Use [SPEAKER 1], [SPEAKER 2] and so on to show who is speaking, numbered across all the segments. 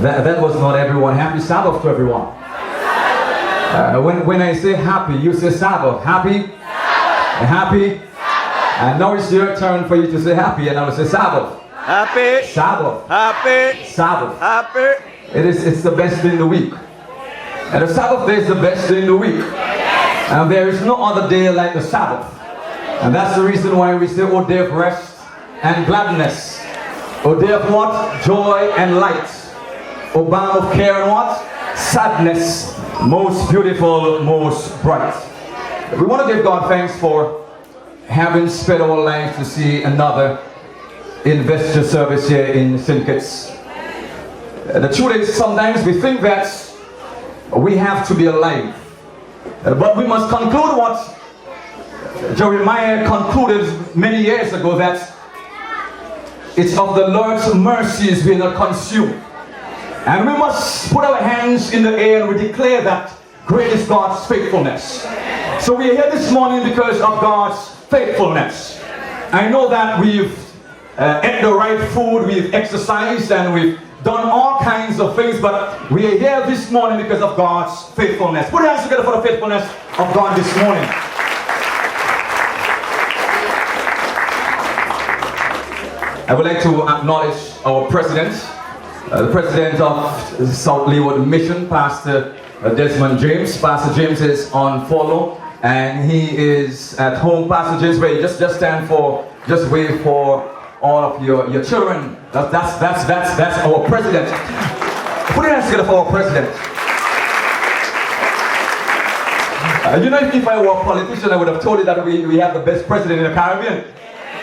[SPEAKER 1] That was not everyone. Happy Sabbath to everyone. When I say happy, you say Sabbath. Happy? Happy? And now it's your turn for you to say happy, and I will say Sabbath.
[SPEAKER 2] Happy.
[SPEAKER 1] Sabbath.
[SPEAKER 2] Happy.
[SPEAKER 1] Sabbath.
[SPEAKER 2] Happy.
[SPEAKER 1] It's the best day in the week. And the Sabbath day is the best day in the week. And there is no other day like the Sabbath. And that's the reason why we say, O day of rest and gladness. O day of what? Joy and light. O balm of care and what? Sadness. Most beautiful, most bright. We want to give God thanks for having spent our lives to see another Investiture service here in St. Kitts. The truth is, sometimes we think that we have to be alive. But we must conclude what Jeremiah concluded many years ago, that it's of the Lord's mercies we are not consumed. And we must put our hands in the air and we declare that great is God's faithfulness. So we are here this morning because of God's faithfulness. I know that we've ate the right food, we've exercised, and we've done all kinds of things, but we are here this morning because of God's faithfulness. Put your hands together for the faithfulness of God this morning. I would like to acknowledge our president, the president of South Leeward Mission, Pastor Desmond James. Pastor James is on follow and he is at home. Pastor James, wait, just stand for, just wait for all of your children. That's our president. Put your hands together for our president. You know, if I were a politician, I would have told you that we have the best president in the Caribbean.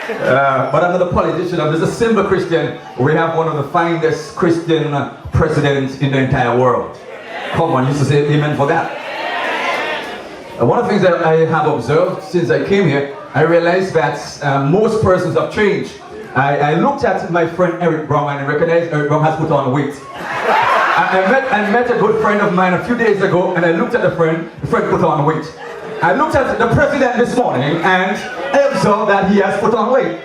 [SPEAKER 1] But I'm not a politician, I'm just a simple Christian. We have one of the finest Christian presidents in the entire world. Come on, you used to say amen for that. One of the things that I have observed since I came here, I realized that most persons have changed. I looked at my friend Eric Brown and I recognized Eric Brown has put on weight. I met a good friend of mine a few days ago and I looked at the friend put on weight. I looked at the president this morning and I observed that he has put on weight.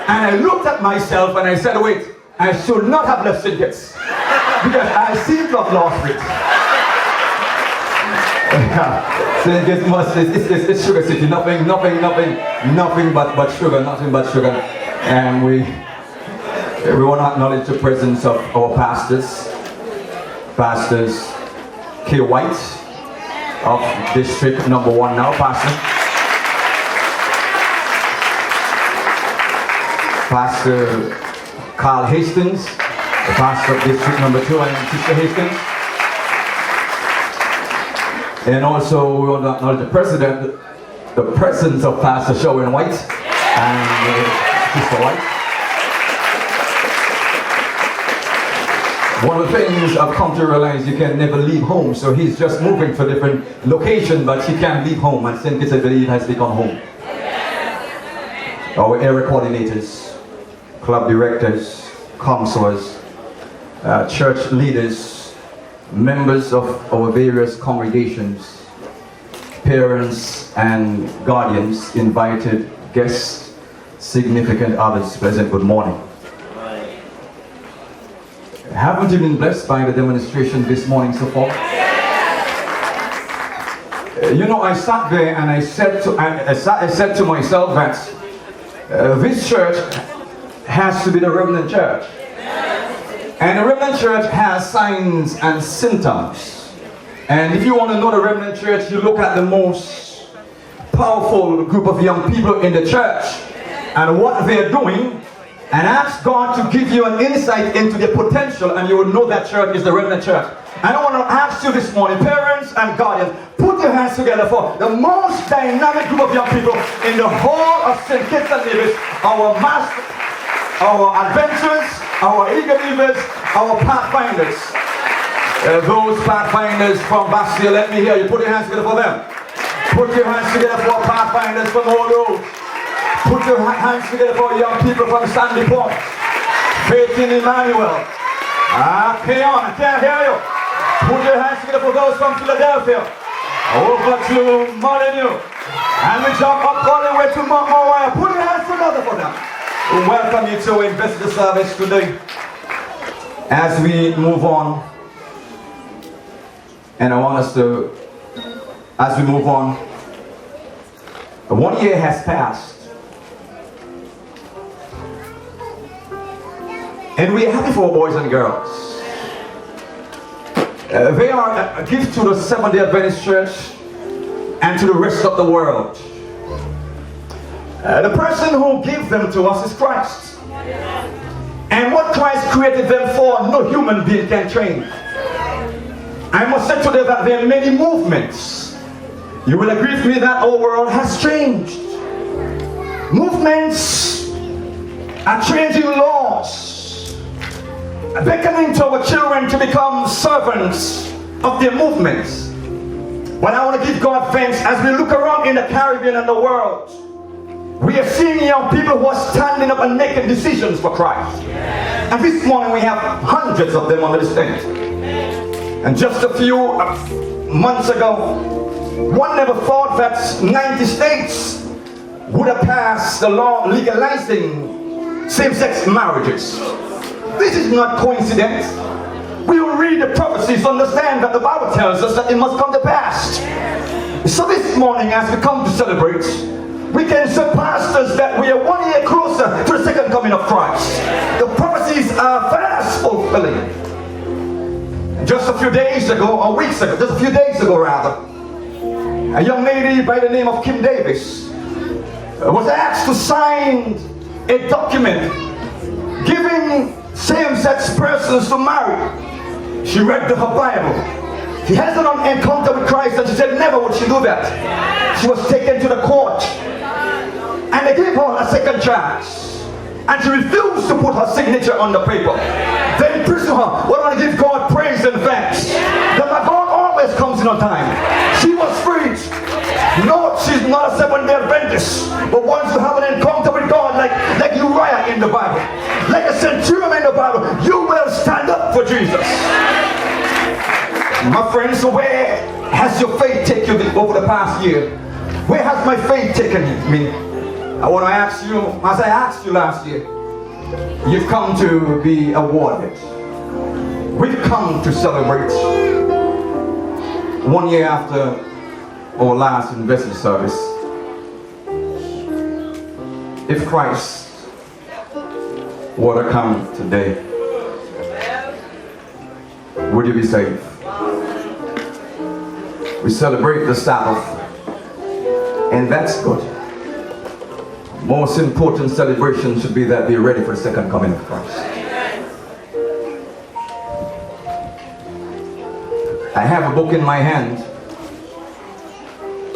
[SPEAKER 1] And I looked at myself and I said, wait, I should not have left St. Kitts because I seem to have lost weight. St. Kitts it's sugar city, nothing but sugar. And we want to acknowledge the presence of our pastors K. White of District Number 1 now, Pastor Carl Hastings, the pastor of District Number 2, and Sister Hastings. And also we want to acknowledge the presence of Pastor Sherwin White and Sister White. One of the things I've come to realize, you can never leave home, so he's just moving to a different location, but he can't leave home, and St. Kitts, I believe, has become home. Our area coordinators, club directors, counselors, church leaders, members of our various congregations, parents and guardians, invited guests, significant others present, good morning. Haven't you been blessed by the demonstration this morning so far? You know, I sat there and I said to myself that this church has to be the remnant church. And the remnant church has signs and symptoms. And if you want to know the remnant church, you look at the most powerful group of young people in the church and what they're doing, and ask God to give you an insight into their potential, and you will know that church is the remnant church. And I want to ask you this morning, parents and guardians, put your hands together for the most dynamic group of young people in the whole of St. Kitts and Nevis, our adventurers, our eager leavers, our pathfinders. Those pathfinders from Bastille, let me hear you. Put your hands together for them. Put your hands together for pathfinders from all roads. Put your hands together for young people from Sandy Point. Faith in Emmanuel. Carry on, I can't hear you. Put your hands together for those from Philadelphia. Over to Molyneux. And we jump up all the way to Mount Moriah. Put your hands together for them. We welcome you to Investiture service today. As we move on, and I want us to, as we move on, 1 year has passed. And we are happy for boys and girls. They are a gift to the Seventh-day Adventist Church and to the rest of the world. The person who gave them to us is Christ. And what Christ created them for, no human being can change. I must say today that there are many movements. You will agree with me that our world has changed. Movements are changing laws, beckoning to our children to become servants of their movements. But I want to give God thanks as we look around in the Caribbean and the world. We are seeing young people who are standing up and making decisions for Christ. And this morning we have hundreds of them on the stage. And just a few months ago, one never thought that 90 states would have passed the law legalizing same-sex marriages. This is not coincidence. We will read the prophecies, understand that the Bible tells us that it must come to pass. So this morning, as we come to celebrate, we can say, pastors, that we are 1 year closer to the second coming of Christ. The prophecies are fast fulfilling. Just a few days ago, or weeks ago, just a few days ago rather, a young lady by the name of Kim Davis was asked to sign a document giving same-sex persons to marry. She read her Bible. She has an encounter with Christ and she said never would she do that. She was taken to the court and they gave her a second chance. And she refused to put her signature on the paper. They imprisoned her. Well, I want to give God praise and thanks that my God always comes in on time. She was freed. No, she's not a Seventh-day Adventist, but once you have an encounter with God like Uriah in the Bible, like a centurion in the Bible, you will stand up for Jesus. My friends, so where has your faith taken you over the past year? Where has my faith taken me? I want to ask you, as I asked you last year, you've come to be awarded. We've come to celebrate 1 year after our last Investiture service. If Christ were to come today, would you be saved? We celebrate the Sabbath, and that's good. Most important celebration should be that we're ready for the second coming of Christ. I have a book in my hand,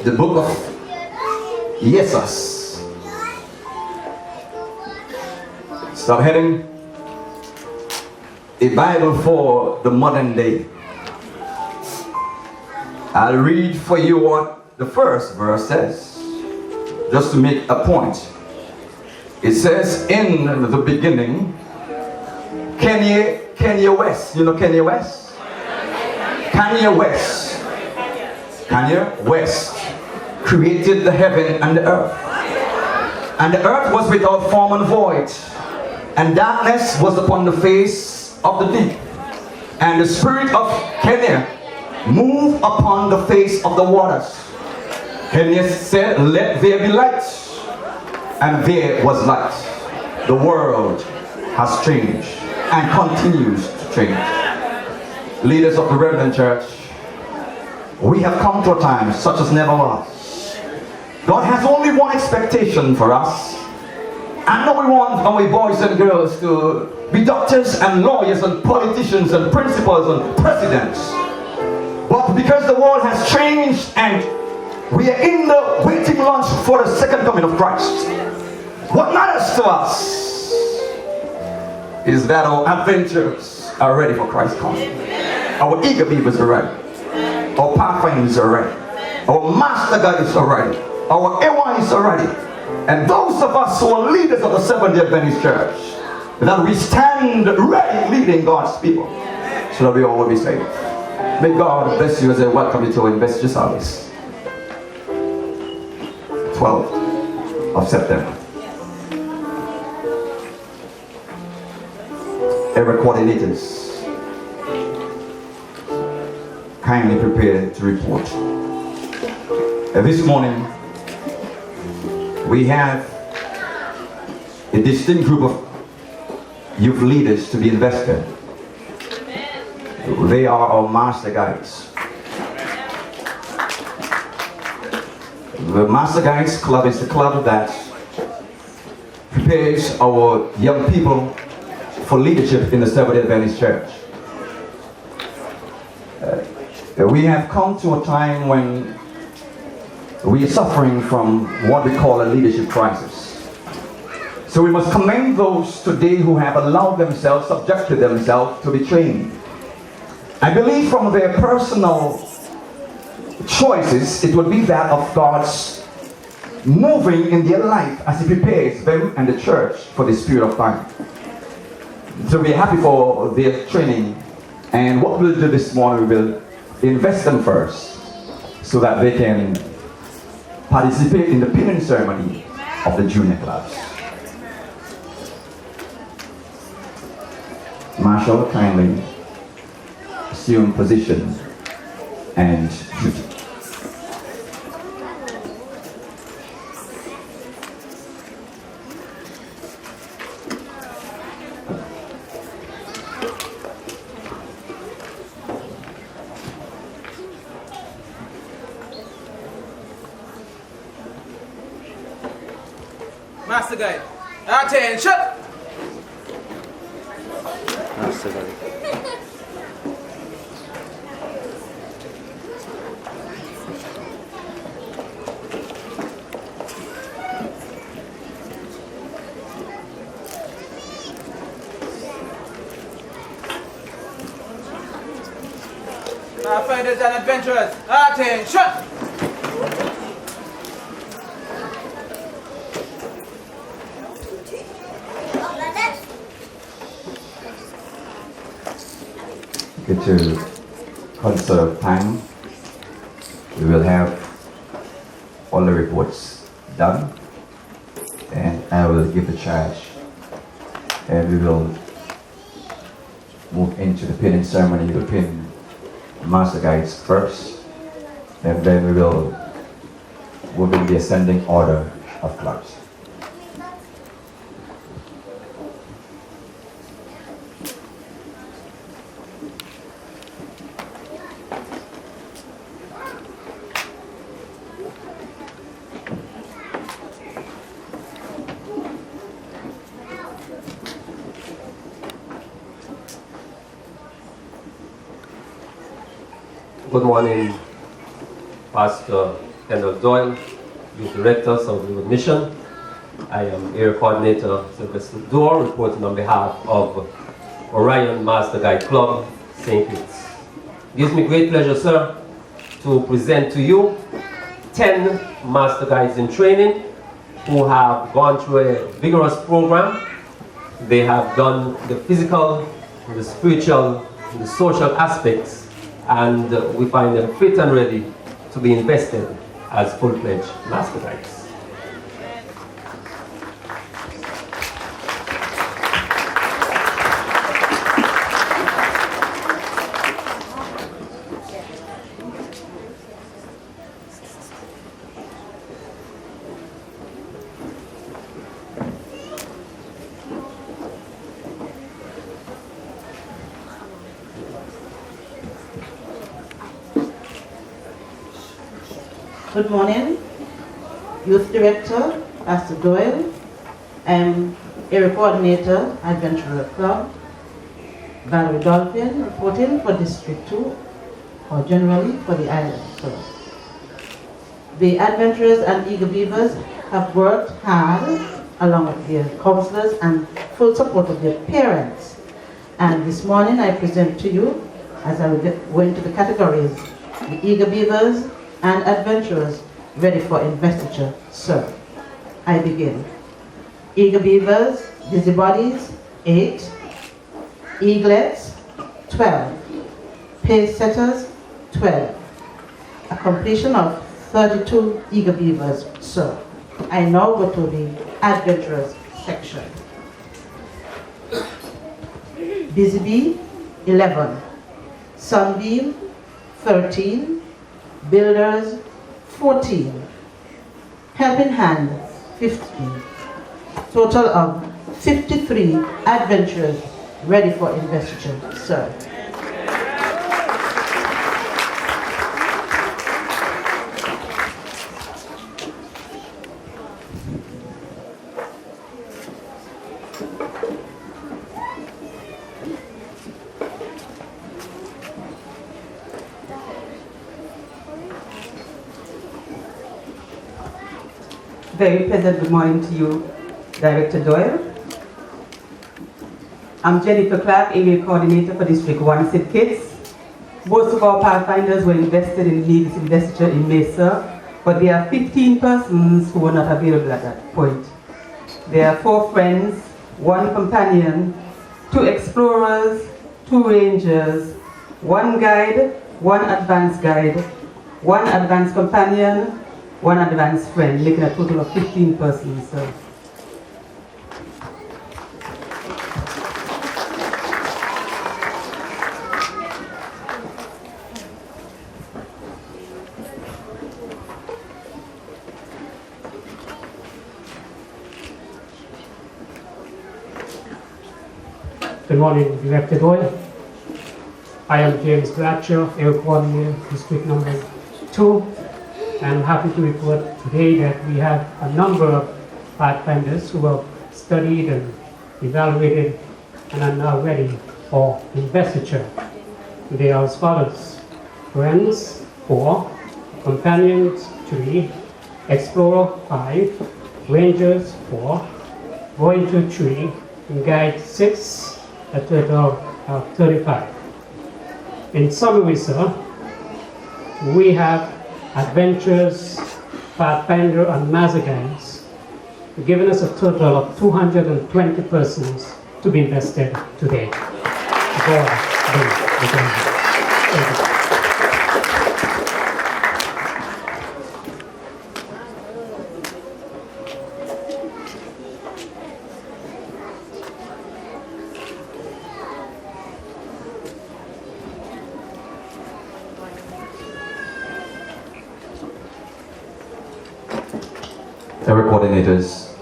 [SPEAKER 1] the book of Jesus. Subheading, a Bible for the modern day. I'll read for you what the first verse says, just to make a point. It says, in the beginning, Kanye West. You know Kanye West? Kanye West created the heaven and the earth. And the earth was without form and void, and darkness was upon the face of the deep. And the spirit of Kanye moved upon the face of the waters. Kanye said, let there be light. And there was light. The world has changed and continues to change. Leaders of the Remnant Church, we have come to a time such as never was. God has only one expectation for us. I know we want our boys and girls to be doctors and lawyers and politicians and principals and presidents. But because the world has changed and we are in the waiting launch for the second coming of Christ, what matters to us is that our adventures are ready for Christ's coming. Our eager beavers are ready. Our pathfinders are ready. Our master guides are ready. Our AYs are ready. And those of us who are leaders of the Seventh-day Adventist Church, that we stand ready leading God's people so that we all will be saved. May God bless you as I welcome you to our Investiture service. 12th of September. area coordinators, kindly prepare to report. This morning, we have a distinct group of youth leaders to be invested. They are our master guides. The Master Guides Club is the club that prepares our young people for leadership in the Seventh-day Adventist Church. We have come to a time when we are suffering from what we call a leadership crisis. So we must commend those today who have allowed themselves, subjected themselves to be trained. I believe from their personal choices, it would be that of God's moving in their life as He prepares them and the church for this period of time. So we're happy for their training, and what we'll do this morning, we will invest them first so that they can participate in the pinning ceremony of the junior clubs. Marshall, kindly assume position and duty.
[SPEAKER 2] Master Guide, attention!
[SPEAKER 3] Master Guide.
[SPEAKER 2] Pathfinders and adventurers, attention!
[SPEAKER 1] Good to conserve time. We will have all the reports done, and I will give the charge, and we will move into the pinning ceremony. We'll pin Master Guides first, and then we will move in the ascending order of clubs.
[SPEAKER 3] Good morning, Pastor Kendall Doyle, Youth Director, Southwood Mission. I am Area Coordinator Sylvester Dorr, reporting on behalf of Orion Master Guide Club, St. Kitts. It gives me great pleasure, sir, to present to you 10 Master Guides in training who have gone through a vigorous program. They have done the physical, the spiritual, the social aspects, and we find them fit and ready to be invested as full-fledged Master Guides.
[SPEAKER 4] Good morning, Youth Director, Pastor Doyle. I'm Area Coordinator, Adventurer Club, Valerie Dolphin, reporting for District 2, or generally for the island. So, the Adventurers and Eager Beavers have worked hard along with their counselors and full support of their parents. And this morning I present to you, as I will go into the categories, the Eager Beavers and Adventurers ready for investiture. Sir, I begin. Eager Beavers, Busybodies, 8. Eaglets, 12. Pace Setters, 12. A completion of 32 Eager Beavers. Sir, I now go to the Adventurers section. Busy 11, Sunbeam 13, Builders 14, Helping Hand 15. Total of 53 adventurers ready for investiture, sir.
[SPEAKER 5] Very pleasant good morning to you, Director Doyle. I'm Jennifer Clark, Area Coordinator for District 1 SID Kids. Most of our Pathfinders were invested in League's investiture in Mesa, but there are 15 persons who were not available at that point. There are 4 friends, 1 companion, 2 explorers, 2 rangers, 1 guide, 1 advanced guide, 1 advanced companion, 1 advanced friend, making a total of 15 persons. So.
[SPEAKER 6] Good morning, Director Doyle. I am James Glatcher, Air Coordinator, District number 2. I'm happy to report today that we have a number of Pathfinders who have studied and evaluated and are now ready for investiture. They are as follows: Friends 4, Companions 3, Explorer 5, Rangers 4, Voyager 3, and Guide 6, a total of 35. In summary, sir, we have adventurers, Pathfinder, and Master Guides, giving us a total of 220 persons to be invested today.
[SPEAKER 1] Area coordinators,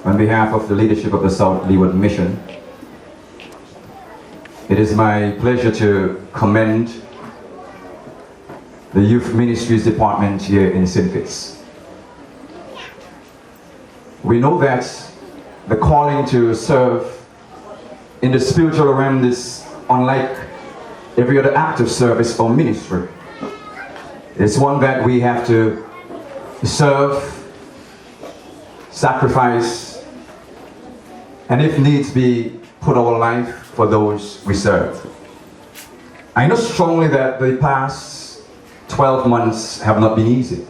[SPEAKER 1] on behalf of the leadership of the South Leeward Mission, it is my pleasure to commend the Youth Ministries Department here in St. Kitts. We know that the calling to serve in the spiritual realm is unlike every other act of service or ministry. It's one that we have to serve, sacrifice, and if needs be, put our life for those we serve. I know strongly that the past 12 months have not been easy.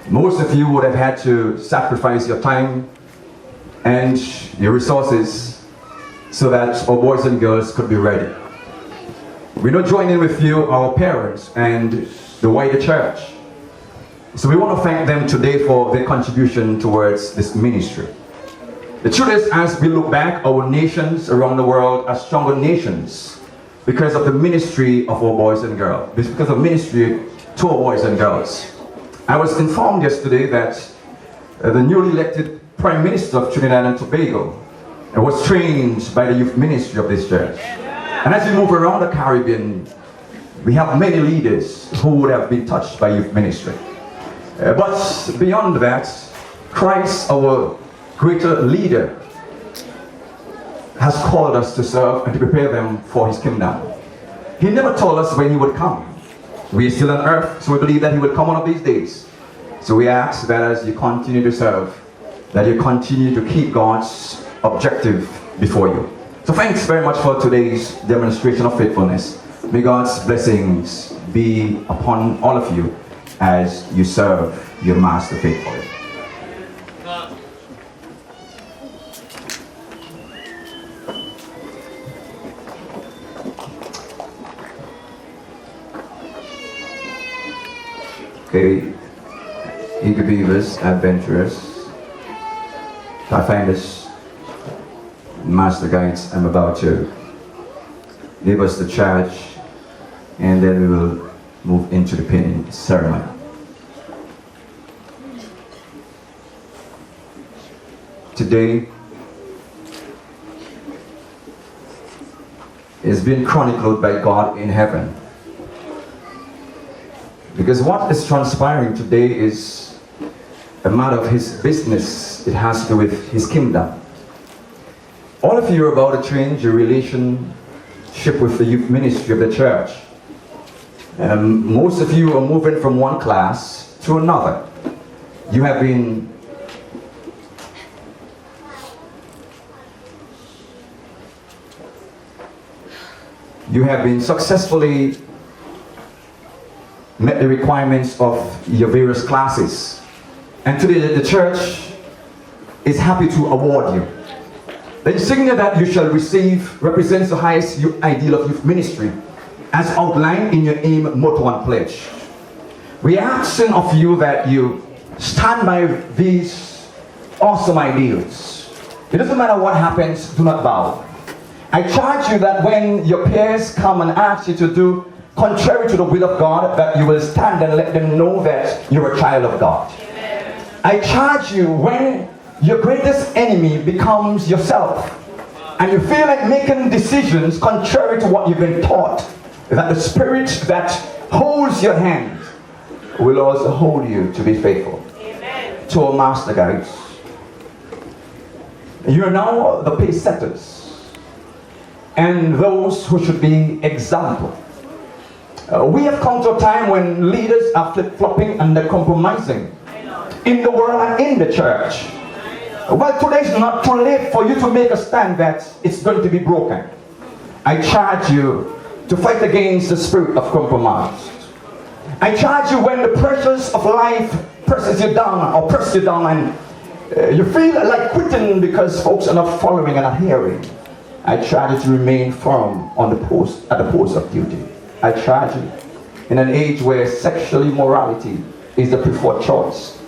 [SPEAKER 1] Most of you would have had to sacrifice your time and your resources so that our boys and girls could be ready. We know joining with you, our parents, and the wider church. So we want to thank them today for their contribution towards this ministry. The truth is, as we look back, our nations around the world are stronger nations because of the ministry of our boys and girls, because of ministry to our boys and girls. I was informed yesterday that the newly elected Prime Minister of Trinidad and Tobago was trained by the youth ministry of this church. And as we move around the Caribbean, we have many leaders who would have been touched by youth ministry. But beyond that, Christ, our greater leader, has called us to serve and to prepare them for his kingdom. He never told us when he would come. We are still on earth, so we believe that he will come one of these days. So we ask that as you continue to serve, that you continue to keep God's objective before you. So thanks very much for today's demonstration of faithfulness. May God's blessings be upon all of you as you serve your Master faithfully. Okay, eager beavers, adventurers, Pathfinders, Master Guides, I'm about to give us the charge, and then we will move into the pinning ceremony. Today is being chronicled by God in heaven. Because what is transpiring today is a matter of His business. It has to do with His kingdom. All of you are about to change your relationship with the youth ministry of the church. Most of you are moving from one class to another. You have been successfully met the requirements of your various classes. And today the church is happy to award you. The insignia that you shall receive represents the highest ideal of youth ministry, as outlined in your aim, motto, and pledge. We are asking of you that you stand by these awesome ideals. It doesn't matter what happens, do not bow. I charge you that when your peers come and ask you to do contrary to the will of God, that you will stand and let them know that you're a child of God. Amen. I charge you when your greatest enemy becomes yourself, and you feel like making decisions contrary to what you've been taught, that the spirit that holds your hand will also hold you to be faithful. Amen. To our Master Guides, you are now the pace setters and those who should be example. We have come to a time when leaders are flip-flopping and they're compromising in the world and in the church. Well, today is not too late for you to make a stand that it's going to be broken. I charge you to fight against the spirit of compromise. I charge you when the pressures of life presses you down or press you down and you feel like quitting because folks are not following and adhering. I charge you to remain firm on the post, at the post of duty. I charge you, in an age where sexual immorality is the preferred choice,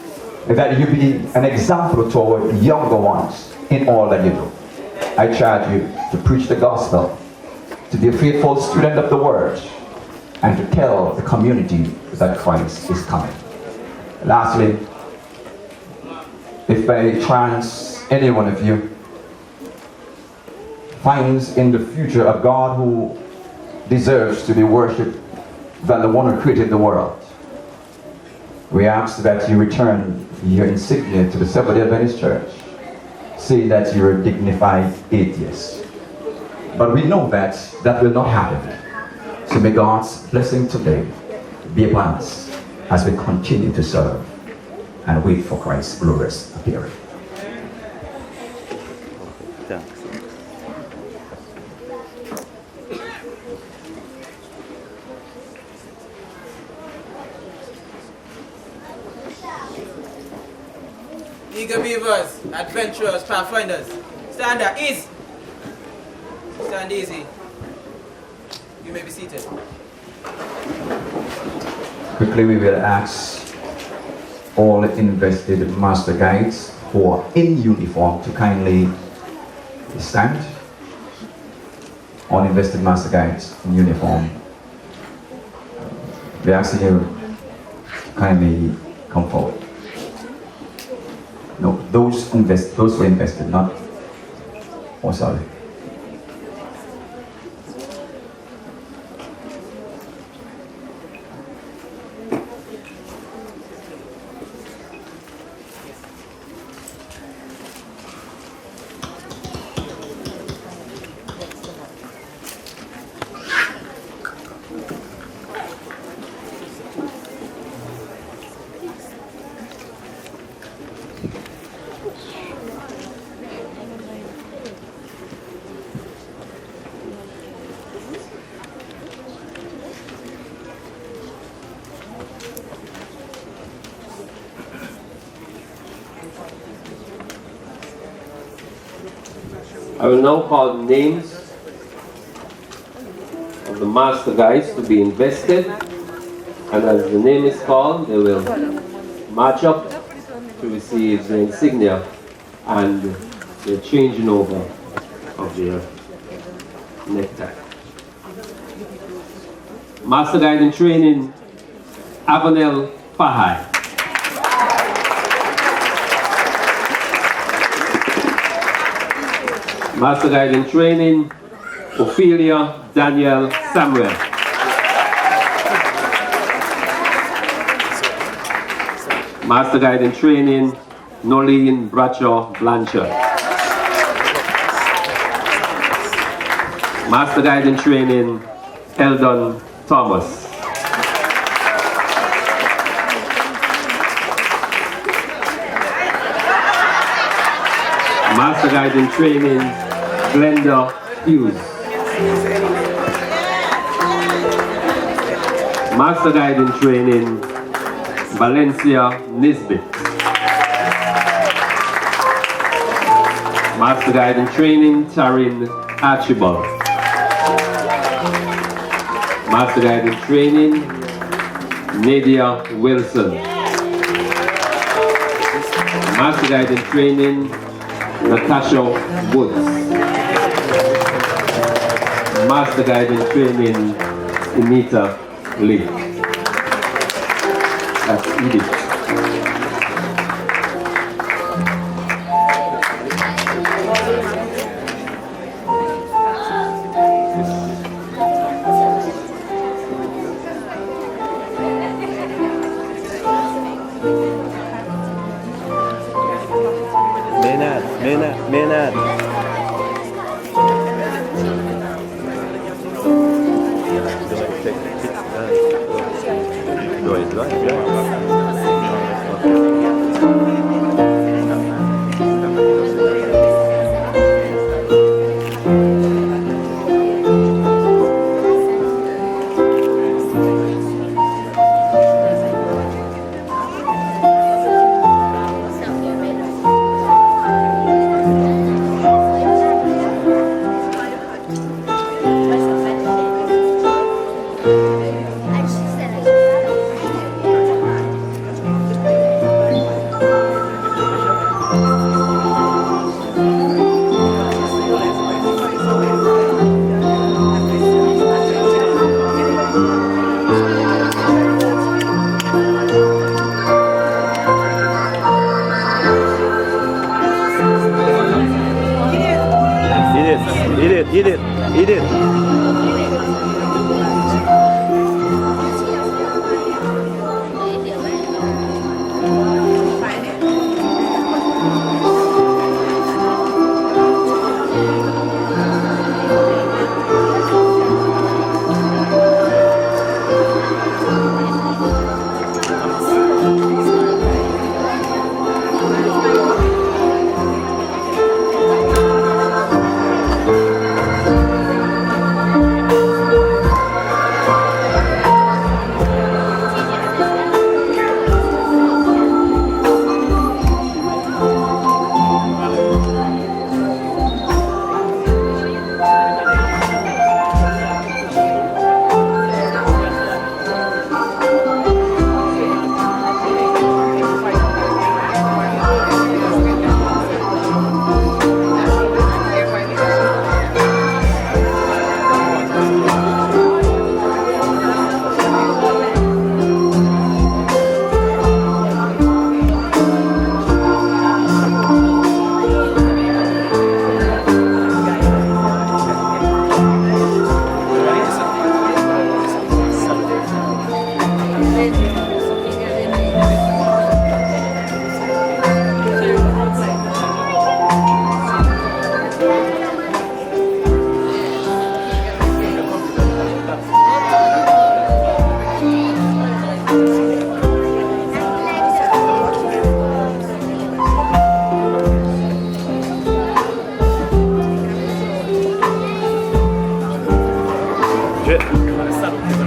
[SPEAKER 1] that you be an example to our younger ones in all that you do. I charge you to preach the gospel, to be a faithful student of the word, and to tell the community that Christ is coming. Lastly, if by chance any one of you finds in the future a God who deserves to be worshipped than the one who created the world, we ask that you return your insignia to the Seventh-day Adventist Church, saying that you're a dignified atheist. But we know that that will not happen. So may God's blessing today be upon us as we continue to serve and wait for Christ's glorious appearing.
[SPEAKER 2] Eager beavers, adventurers, pathfinders, stand at ease. Stand easy. You may be seated.
[SPEAKER 1] Quickly we will ask all invested Master Guides who are in uniform to kindly stand. All invested Master Guides in uniform. We ask you to kindly come forward. No, those who invested, not. Oh, sorry.
[SPEAKER 3] I will now call the names of the Master Guides to be invested, and as the name is called, they will march up to receive the insignia and the changing over of their necktie. Master Guide in Training, Avanel Fahai. Master Guide in Training, Ophelia Daniel Samuel. Master Guide in Training, Nolene Bradshaw Blanchard. Master Guide in Training, Eldon Thomas. Master Guide in Training, Glenda Hughes. Master Guide in Training, Valencia Nisbet. Master Guide in Training, Taryn Archibald. Master Guide in Training, Nadia Wilson. Master Guide in Training, Natasha Woods. Master Guide in Training, Anita Lee. That's Edith.
[SPEAKER 7] Maynard. Eat it.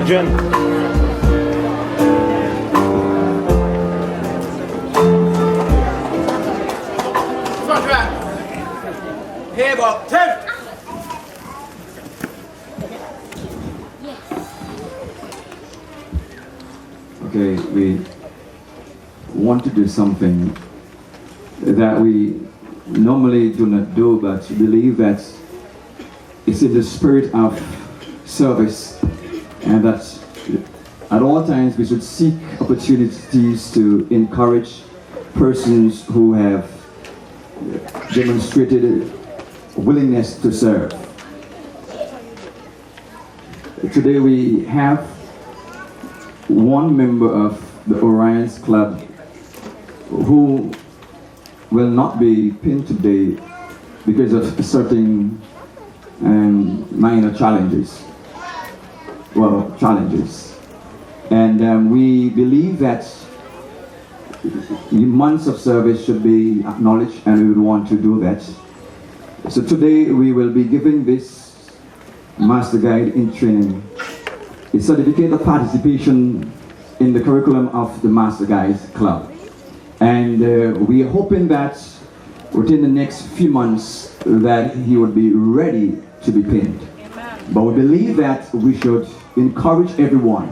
[SPEAKER 7] Jen.
[SPEAKER 2] Front right. Here, Bob. Turn.
[SPEAKER 1] Okay, we want to do something that we normally do not do, but believe that it's in the spirit of service, and that at all times we should seek opportunities to encourage persons who have demonstrated willingness to serve. Today we have one member of the Orion's Club who will not be pinned today because of certain minor challenges. And we believe that the months of service should be acknowledged, and we would want to do that. So today we will be giving this Master Guide in Training a certificate of participation in the curriculum of the Master Guides Club. And we are hoping that within the next few months that he would be ready to be pinned. But we believe that we should encourage everyone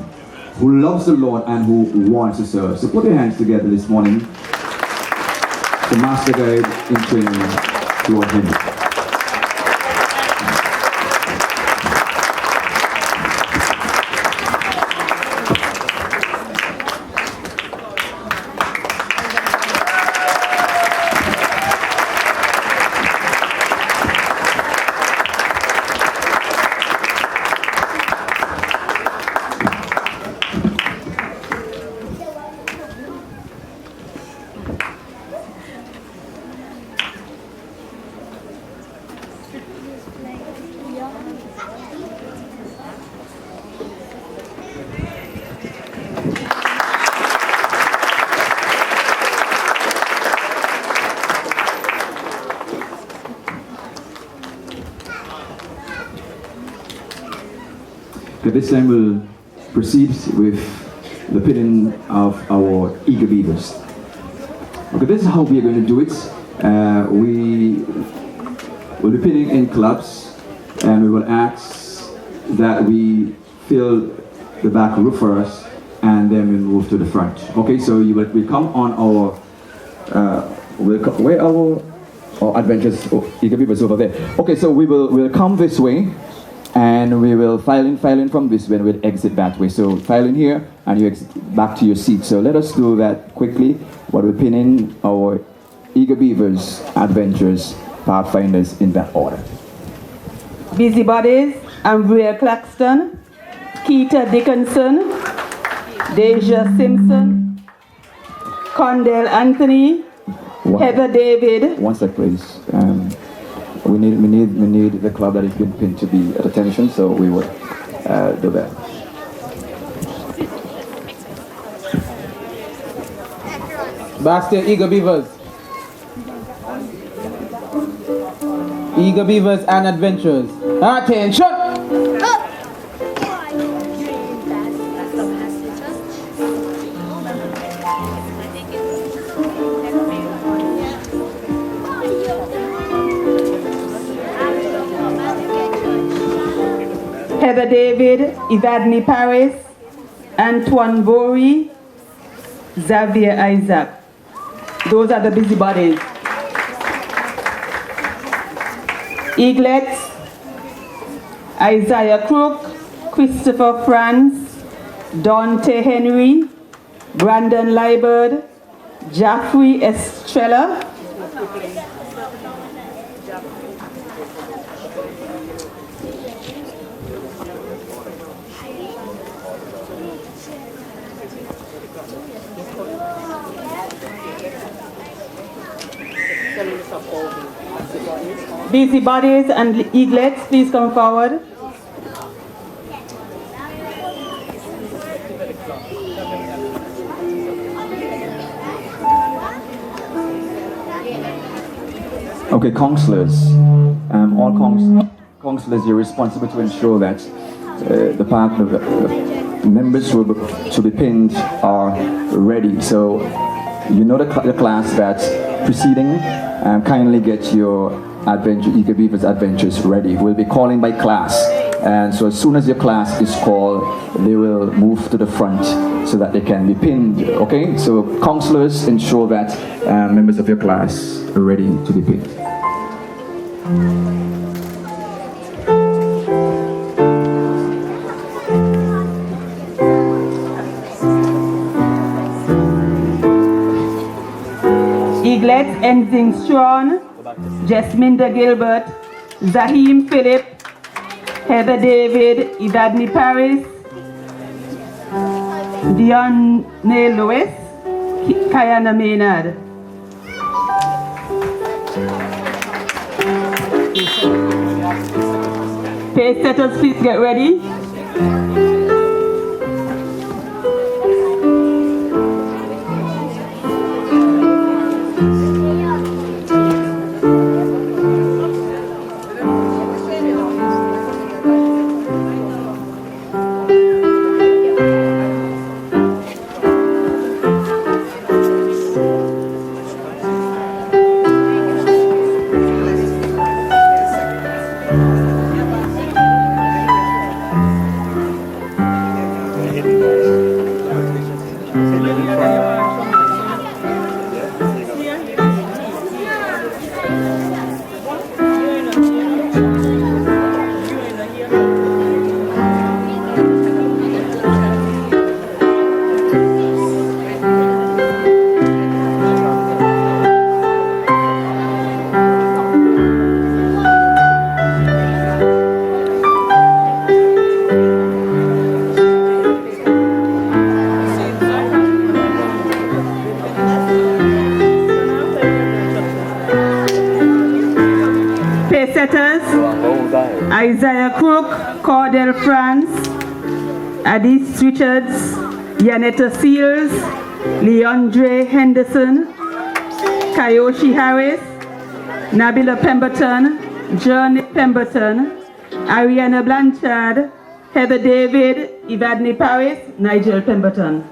[SPEAKER 1] who loves the Lord and who wants to serve. So put your hands together this morning. The Master Guide in Training to him. At this time we'll proceed with the pinning of our eager beavers. Okay, this is how we are going to do it. We will be pinning in clubs, and we will ask that we fill the back roof for us, and then we'll move to the front. Okay, so you will come on our where our adventures eager beavers over there. Okay, so we'll come this way. And we will file in from this way, and we'll exit that way. So file in here, and you exit back to your seat. So let us do that quickly, while we pin in our eager beavers, adventures, pathfinders in that order.
[SPEAKER 5] Busybodies, Ambria Claxton, Keita Dickinson, Deja Simpson, Condell Anthony, Heather David.
[SPEAKER 1] One sec, please. We need the club that has been pinned to be at attention, so we will do that.
[SPEAKER 2] Bastia Eager Beavers. Eager Beavers and Adventures. Attention!
[SPEAKER 5] Heather David, Evadne Paris, Antoine Bory, Xavier Isaac. Those are the busybodies. Eaglets, Isaiah Crook, Christopher France, Dante Henry, Brandon Liebert, Jaffrey Estrella, busybodies and eaglets, please come forward.
[SPEAKER 1] Okay, counselors, all counselors, you're responsible to ensure that the members who to be pinned are ready. So you know the class that's preceding. Kindly get your Eager Beavers adventures ready. We'll be calling by class. And so as soon as your class is called, they will move to the front so that they can be pinned. Okay, so counselors, ensure that members of your class are ready to be pinned.
[SPEAKER 5] Eaglet Enzing Strawn, Jasminda Gilbert, Zahim Philip, Heather David, Evadne Paris, Dionne Lewis, Kayana Maynard. Pace setters, please get ready. Isaiah Crook, Cordell France, Adis Richards, Yanetta Seals, Leandre Henderson, Kayoshi Harris, Nabila Pemberton, Journey Pemberton, Ariana Blanchard, Heather David, Evadne Paris, Nigel Pemberton.